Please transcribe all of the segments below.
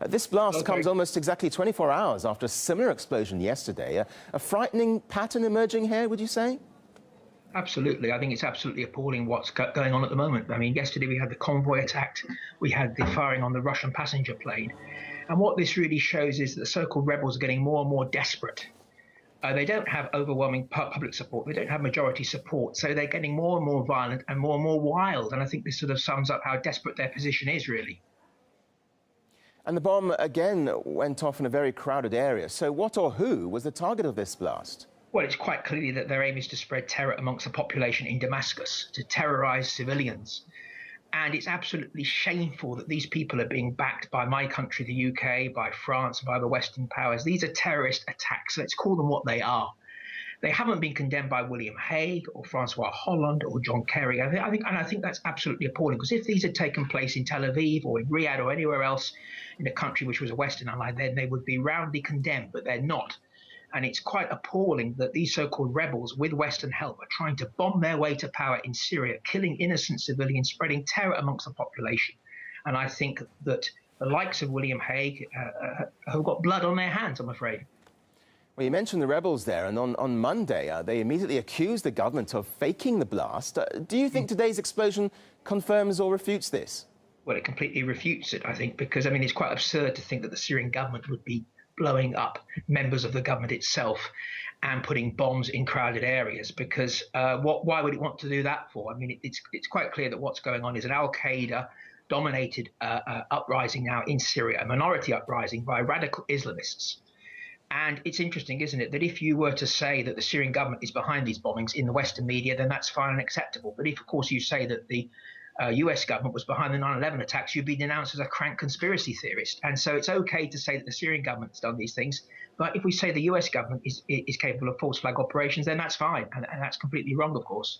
This blast Okay. comes almost exactly 24 hours after a similar explosion yesterday. A frightening pattern emerging here, would you say? Absolutely. I think it's absolutely appalling what's going on at the moment. I mean, yesterday we had the convoy attacked, we had the firing on the Russian passenger plane. And what this really shows is that the so-called rebels are getting more and more desperate. They don't have overwhelming public support. They don't have majority support. So they're getting more and more violent and more wild. And I think this sort of sums up how desperate their position is, really. And the bomb again went off in a very crowded area. So what or who was the target of this blast? Well, it's quite clearly that their aim is to spread terror amongst the population in Damascus, to terrorize civilians. And it's absolutely shameful that these people are being backed by my country, the UK, by France, by the Western powers. These are terrorist attacks. Let's call them what they are. They haven't been condemned by William Hague or Francois Hollande or John Kerry. I think that's absolutely appalling, because if these had taken place in Tel Aviv or in Riyadh or anywhere else in a country which was a Western ally, then they would be roundly condemned, but they're not. And it's quite appalling that these so-called rebels, with Western help, are trying to bomb their way to power in Syria, killing innocent civilians, spreading terror amongst the population. And I think that the likes of William Hague have got blood on their hands, I'm afraid. Well, you mentioned the rebels there, and on Monday, they immediately accused the government of faking the blast. Do you think today's explosion confirms or refutes this? Well, it completely refutes it, I think, because, I mean, it's quite absurd to think that the Syrian government would be blowing up members of the government itself and putting bombs in crowded areas, because why would it want to do that for? I mean, it's quite clear that what's going on is an Al-Qaeda dominated uprising now in Syria, a minority uprising by radical Islamists. And it's interesting, isn't it, that if you were to say that the Syrian government is behind these bombings in the Western media, then that's fine and acceptable. But if, of course, you say that the US government was behind the 9/11 attacks, you'd be denounced as a crank conspiracy theorist. And so it's okay to say that the Syrian government has done these things. But if we say the US government is capable of false flag operations, then that's fine. And that's completely wrong, of course.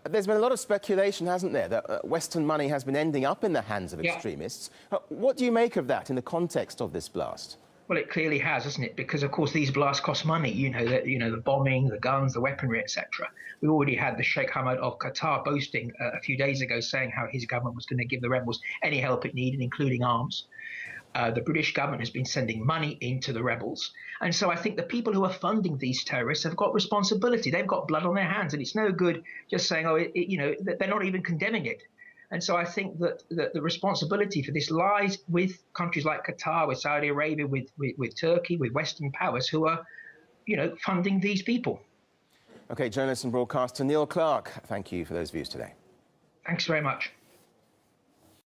There's been a lot of speculation, hasn't there, that Western money has been ending up in the hands of extremists. What do you make of that in the context of this blast? Well, it clearly has, hasn't it? Because, of course, these blasts cost money. The bombing, the guns, the weaponry, etc. We already had the Sheikh Hamad of Qatar boasting a few days ago, saying how his government was going to give the rebels any help it needed, including arms. The British government has been sending money into the rebels. And so I think the people who are funding these terrorists have got responsibility. They've got blood on their hands. And it's no good just saying, they're not even condemning it. And so I think that the responsibility for this lies with countries like Qatar, with Saudi Arabia, with Turkey, with Western powers who are, funding these people. OK, journalist and broadcaster Neil Clark, thank you for those views today. Thanks very much.